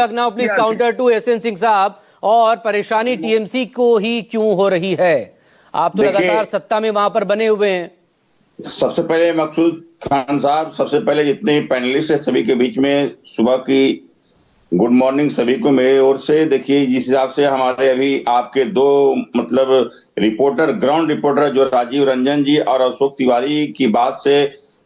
Now please counter to SN Singh sahab. और परेशानी TMC को ही क्यों हो रही है? आप तो लगातार सत्ता में वहां पर बने हुए हैं। सबसे पहले मकसूद खान साहब, सबसे पहले जितने पैनलिस्ट है सभी के बीच में सुबह की गुड मॉर्निंग सभी को मेरी ओर से। देखिए, जिस हिसाब से हमारे अभी आपके दो रिपोर्टर, ग्राउंड रिपोर्टर जो राजीव रंजन जी और अशोक तिवारी की बात से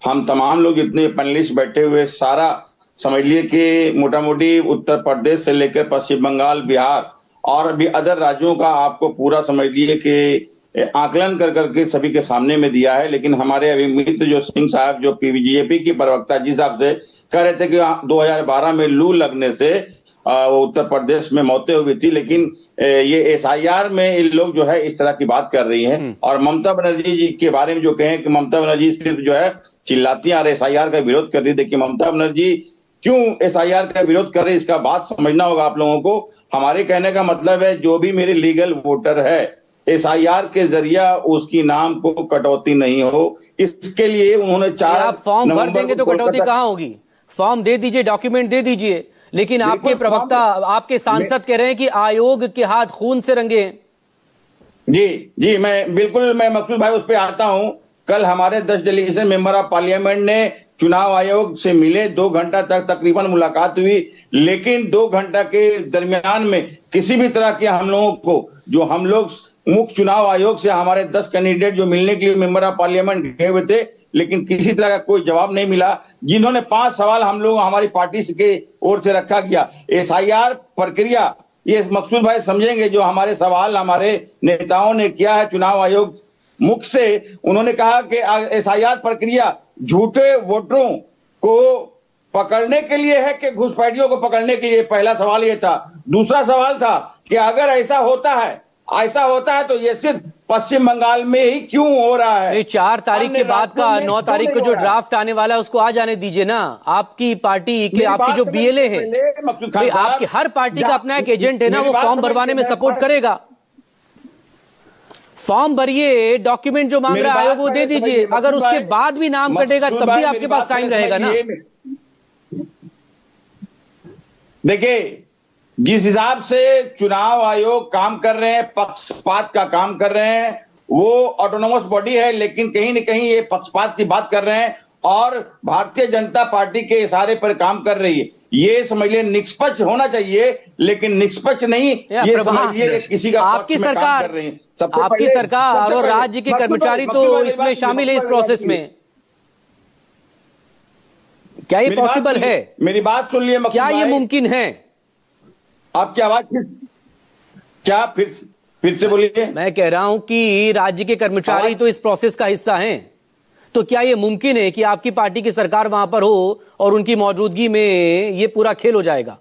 हम तमाम लोग जितने पैनलिस्ट बैठे हुए, सारा समझ लिए कि मोटा मोटी उत्तर प्रदेश से लेकर पश्चिम बंगाल, बिहार और भी अदर राज्यों का आपको पूरा समझ लिए कि आकलन कर करके सभी के सामने में दिया है। लेकिन हमारे अभी मित्र जो सिंह साहब, जो बीजेपी की प्रवक्ता, जिस हिसाब से कह रहे थे कि 2012 में लू लगने से उत्तर प्रदेश में मौतें हुई थी, लेकिन ये एसआईआर में इन लोग जो है इस तरह की बात कर रही हैं। और ममता बनर्जी जी के बारे में जो कहें कि ममता बनर्जी सिर्फ जो है चिल्लाती हैं और एसआईआर का विरोध कर रही। देखिए, ममता बनर्जी क्यों एसआईआर का विरोध कर रही, इसका बात समझना होगा आप लोगों को। हमारे कहने का मतलब है, जो भी मेरे लीगल वोटर है, एसआईआर के जरिया उसकी नाम को कटौती नहीं हो, इसके लिए उन्होंने 4 आप फॉर्म भर देंगे तो कटौती कहां होगी? फॉर्म दे दीजिए, डॉक्यूमेंट दे दीजिए। लेकिन आपके प्रवक्ता, आपके सांसद कह रहे हैं कि आयोग के हाथ खून से रंगे हैं। जी, मैं मकसूद भाई उस पर आता हूं। कल हमारे 10 डेलीगेशन मेंबर ऑफ पार्लियामेंट ने चुनाव आयोग से मिले, 2 घंटा तक तकरीबन मुलाकात हुई। लेकिन 2 घंटा के दरमियान में किसी भी तरह के हम लोगों को, जो हम लोग मुख्य चुनाव आयोग से हमारे 10 कैंडिडेट जो मिलने के लिए मेंबर ऑफ पार्लियामेंट गए हुए थे, लेकिन किसी तरह का कोई जवाब नहीं मिला। जिन्होंने 5 सवाल हम लोग हमारी पार्टी के ओर से रखा गया। एसआईआर प्रक्रिया, ये मकसूद भाई समझेंगे, जो हमारे सवाल हमारे नेताओं ने किया है चुनाव आयोग मुख से, उन्होंने कहा कि एसआईआर प्रक्रिया झूठे वोटरों को पकड़ने के लिए है कि घुसपैठियों को पकड़ने के लिए, पहला सवाल ये था। दूसरा सवाल था कि अगर ऐसा होता है तो ये सिर्फ पश्चिम बंगाल में ही क्यों हो रहा है? 4 तारीख के बाद का 9 तारीख को जो ड्राफ्ट आने वाला है उसको आ जाने दीजिए ना। आपकी पार्टी के, आपकी जो बीएलए है, आपकी हर पार्टी का अपना एक एजेंट है ना, वो फॉर्म भरवाने में सपोर्ट करेगा। फॉर्म भरिए, डॉक्यूमेंट जो मांग रहा है आयोग वो दे दीजिए। अगर उसके बाद भी नाम कटेगा तब भी आपके पास टाइम रहेगा ना। देखिए, जिस हिसाब से चुनाव आयोग काम कर रहे हैं, पक्षपात का काम कर रहे हैं, वो ऑटोनोमस बॉडी है, लेकिन कहीं न कहीं ये पक्षपात की बात कर रहे हैं और भारतीय जनता पार्टी के इशारे पर काम कर रही है। ये समझिए निष्पक्ष होना चाहिए, लेकिन निष्पक्ष नहीं, ये समझिए किसी का आपकी सरकार, आपकी सरकार और राज्य के कर्मचारी तो इसमें शामिल है इस प्रोसेस में। क्या ये पॉसिबल है? मेरी बात सुन लिए, क्या ये मुमकिन है? आपकी आवाज क्या फिर से बोलिए। मैं कह रहा हूं कि राज्य के कर्मचारी तो इस प्रोसेस का हिस्सा हैं, तो क्या ये मुमकिन है कि आपकी पार्टी की सरकार वहां पर हो और उनकी मौजूदगी में ये पूरा खेल हो जाएगा,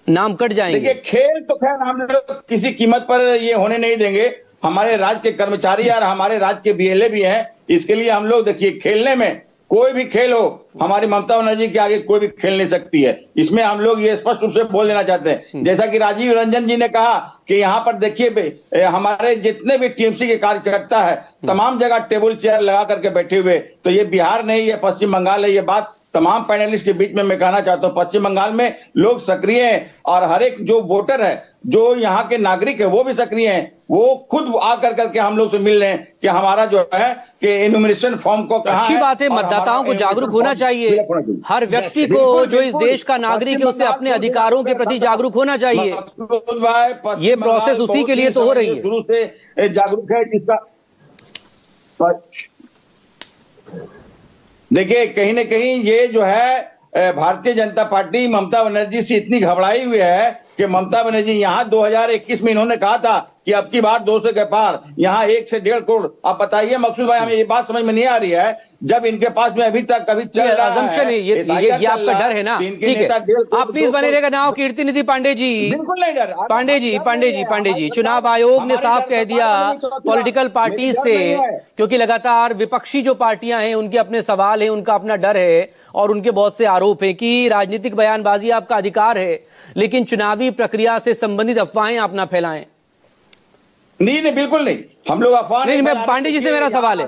नाम कट जाएंगे? देखिए, खेल तो खैर हम लोग किसी कीमत पर ये होने नहीं देंगे। हमारे राज्य के कर्मचारी और हमारे राज्य के बीएलए भी हैं, इसके लिए हम लोग, देखिए, खेलने में कोई भी खेल हो, हमारी ममता बनर्जी के आगे कोई भी खेल नहीं सकती है। इसमें हम लोग ये स्पष्ट रूप से बोल देना चाहते हैं। जैसा कि राजीव रंजन जी ने कहा कि यहाँ पर देखिए, हमारे जितने भी टीएमसी के कार्यकर्ता है, तमाम जगह टेबल चेयर लगा करके बैठे हुए। तो ये बिहार नहीं, ये पश्चिम बंगाल है। ये बात तमाम पैनलिस्ट के बीच में मैं कहना चाहता हूं। पश्चिम बंगाल में लोग सक्रिय हैं और हर एक जो वोटर है, जो यहाँ के नागरिक है, वो भी सक्रिय हैं। वो खुद आकर करके हम लोग से मिल रहे हैं कि हमारा जो है कि इन्यूमरेशन फॉर्म को कहां अच्छी बात है, मतदाताओं को जागरूक होना चाहिए। हर व्यक्ति को, जो इस देश का नागरिक है, उससे अपने अधिकारों के प्रति जागरूक होना चाहिए। ये प्रोसेस उसी के लिए तो हो रही है। शुरू से जागरूक है जिसका, देखिए, कहीं ना कहीं ये जो है भारतीय जनता पार्टी ममता बनर्जी से इतनी घबराई हुई है कि ममता बनर्जी यहाँ 2021 में इन्होंने कहा था कि अब की बार 200 के पार, यहाँ 1 से 1.5 करोड़। आप बताइए मकसूद भाई, हमें ये बात समझ में नहीं आ रही है, जब इनके पास में अभी तक कभी चल रहा है, ये आपका डर है ना। ठीक है, आप प्लीज बने रहेगा। नाउ कीर्ति निधि पांडे जी, बिल्कुल नहीं डर। पांडे जी, चुनाव आयोग ने साफ कह दिया पॉलिटिकल पार्टी से, क्योंकि लगातार विपक्षी जो पार्टियां हैं उनके अपने सवाल है, उनका अपना डर है और उनके बहुत से आरोप है कि राजनीतिक बयानबाजी आपका अधिकार है, लेकिन चुनावी प्रक्रिया से संबंधित अफवाहें आप ना फैलाएं। नहीं, बिल्कुल नहीं, हम लोग अफवाह नहीं। मैं पांडे जी से मेरा सवाल है,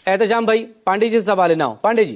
एहतजाम भाई, पांडे जी से सवाल है ना, पांडे जी।